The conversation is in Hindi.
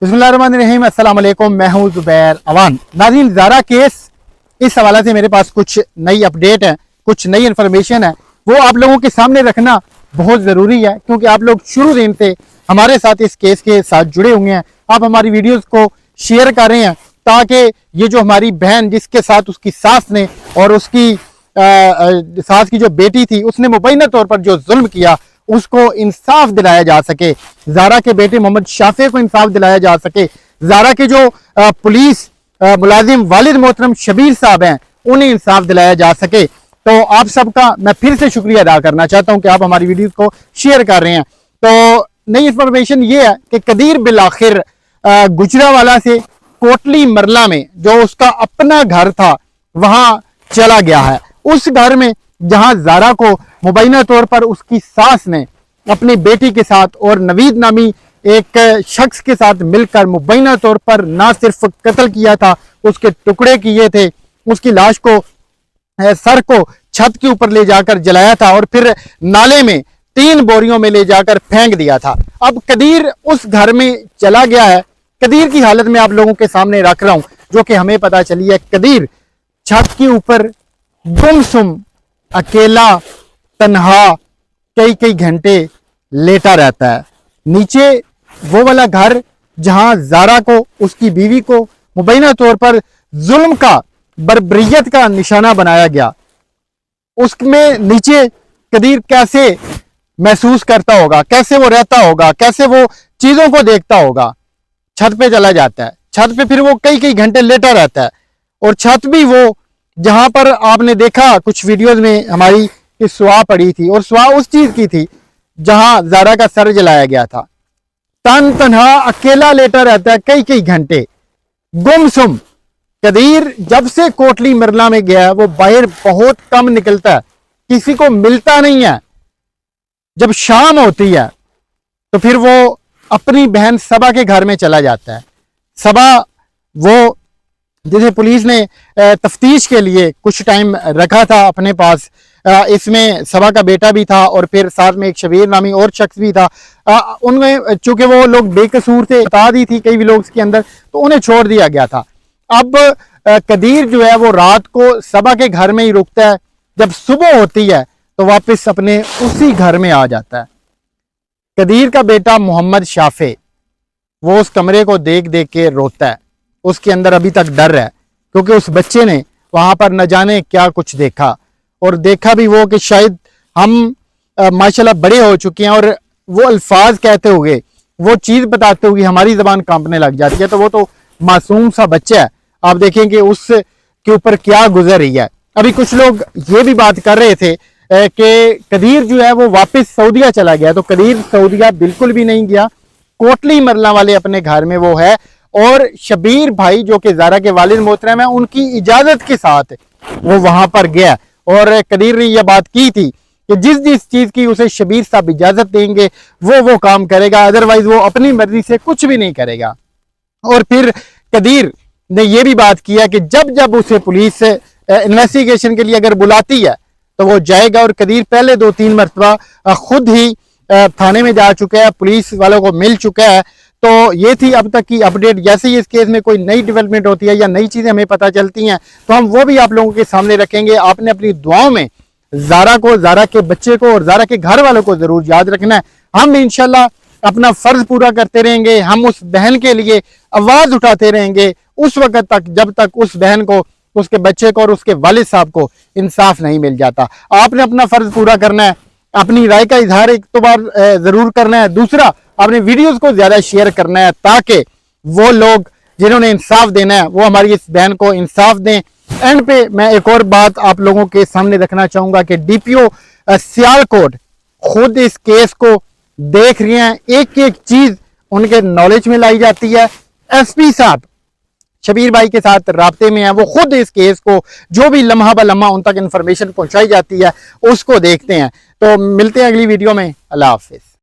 बिस्मिल्लाहिर्रहमानिर्रहीम, अस्सलाम वालेकुम। मैं हूं ज़ुबैर अवान। नाज़रीन, ज़ारा केस, इस हवाले से मेरे पास कुछ नई अपडेट है, कुछ नई इन्फॉर्मेशन है, वो आप लोगों के सामने रखना बहुत ज़रूरी है, क्योंकि आप लोग शुरू दिन से हमारे साथ इस केस के साथ जुड़े हुए हैं। आप हमारी वीडियोज़ को शेयर कर रहे हैं ताकि ये जो हमारी बहन, जिसके साथ उसकी सास ने और उसकी सास की जो बेटी थी, उसने मुबैना तौर पर जो जुल्म किया, उसको इंसाफ दिलाया जा सके। ज़ारा के बेटे मोहम्मद शाफे को इंसाफ दिलाया जा सके। ज़ारा के जो पुलिस मुलाजिम वालिद मोहतरम शबीर साहब हैं, उन्हें इंसाफ दिलाया जा सके। तो आप सबका मैं फिर से शुक्रिया अदा करना चाहता हूं कि आप हमारी वीडियोस को शेयर कर रहे हैं। तो नई इंफॉर्मेशन ये है कि कदीर बिल आखिर गुजरावाला से कोटली मरला में जो उसका अपना घर था, वहां चला गया है। उस घर में जहां ज़ारा को मुबैना तौर पर उसकी सास ने अपनी बेटी के साथ और नवीद नामी एक शख्स के साथ मिलकर मुबैना तौर पर ना सिर्फ कत्ल किया था, उसके टुकड़े किए थे, उसकी लाश को, सर को छत के ऊपर ले जाकर जलाया था और फिर नाले में 3 बोरियों में ले जाकर फेंक दिया था। अब कदीर उस घर में चला गया है। कदीर की हालत में आप लोगों के सामने रख रहा हूं, जो कि हमें पता चली है। कदीर छत के ऊपर गुमसुम, अकेला, तन्हा कई कई घंटे लेटा रहता है। नीचे वो वाला घर जहां ज़ारा को, उसकी बीवी को मुबैना तौर पर जुल्म का, बर्बरियत का निशाना बनाया गया, उसमें नीचे कदीर कैसे महसूस करता होगा, कैसे वो रहता होगा, कैसे वो चीजों को देखता होगा। छत पे चला जाता है, छत पे फिर वो कई कई घंटे लेटा रहता है, और छत भी वो जहां पर आपने देखा कुछ वीडियोस में हमारी कि सुहा पड़ी थी, और सुहा उस चीज की थी जहां ज़ारा का सर जलाया गया था। तन तन्हा अकेला लेटा रहता है कई कई घंटे, गुमसुम। कदीर जब से कोटली मरला में गया है, वो बाहर बहुत कम निकलता है, किसी को मिलता नहीं है। जब शाम होती है तो फिर वो अपनी बहन सबा के घर में चला जाता है। सबा, वो जिसे पुलिस ने तफ्तीश के लिए कुछ टाइम रखा था अपने पास, इसमें सबा का बेटा भी था और फिर साथ में एक शबीर नामी और शख्स भी था। उनमें चूंकि वो लोग बेकसूर थे, बता दी थी कई व्लॉग्स के अंदर, तो उन्हें छोड़ दिया गया था। अब कदीर जो है वो रात को सबा के घर में ही रुकता है। जब सुबह होती है तो वापस अपने उसी घर में आ जाता है। कदीर का बेटा मोहम्मद शाफे, वो उस कमरे को देख देख के रोता है। उसके अंदर अभी तक डर है, क्योंकि उस बच्चे ने वहां पर न जाने क्या कुछ देखा, और देखा भी वो कि शायद हम माशाल्लाह बड़े हो चुके हैं, और वो अल्फाज कहते हुए, वो चीज बताते हुए हमारी जबान कांपने लग जाती है। तो वो तो मासूम सा बच्चा है, आप देखेंगे उसके ऊपर क्या गुजर रही है। अभी कुछ लोग ये भी बात कर रहे थे कि कदीर जो है वो वापस सऊदीया चला गया। तो कदीर सऊदीया बिल्कुल भी नहीं गया, कोटली मरला वाले अपने घर में वो है, और शबीर भाई जो कि ज़ारा के वालिद मोहतरम है, उनकी इजाजत के साथ वो वहां पर गया। और कदीर ने यह बात की थी कि जिस जिस चीज की उसे शबीर साहब इजाजत देंगे वो काम करेगा, अदरवाइज वो अपनी मर्जी से कुछ भी नहीं करेगा। और फिर कदीर ने यह भी बात किया कि जब जब उसे पुलिस इन्वेस्टिगेशन के लिए अगर बुलाती है तो वो जाएगा। और कदीर पहले 2-3 मरतबा खुद ही थाने में जा चुका है, पुलिस वालों को मिल चुका है। तो ये थी अब तक की अपडेट। जैसे ही इस केस में कोई नई डेवलपमेंट होती है या नई चीजें हमें पता चलती हैं, तो हम वो भी आप लोगों के सामने रखेंगे। आपने अपनी दुआओं में ज़ारा को, ज़ारा के बच्चे को और ज़ारा के घर वालों को जरूर याद रखना है। हम इंशाल्लाह अपना फर्ज पूरा करते रहेंगे। हम उस बहन के लिए आवाज उठाते रहेंगे उस वक्त तक जब तक उस बहन को, उसके बच्चे को और उसके वालिद साहब को इंसाफ नहीं मिल जाता। आपने अपना फर्ज पूरा करना है, अपनी राय का इजहार एक तो बार जरूर करना है। दूसरा, अपने वीडियोस को ज्यादा शेयर करना है, ताकि वो लोग जिन्होंने इंसाफ देना है वो हमारी इस बहन को इंसाफ दें। एंड पे मैं एक और बात आप लोगों के सामने रखना चाहूंगा कि डीपीओ सियालकोट खुद इस केस को देख रहे हैं, एक एक चीज उनके नॉलेज में लाई जाती है। एसपी साहब शबीर भाई के साथ राब्ते में है, वो खुद इस केस को जो भी लम्हा ब लम्हा उन तक इंफॉर्मेशन पहुंचाई जाती है उसको देखते हैं। तो मिलते हैं अगली वीडियो में। अल्लाह हाफिज।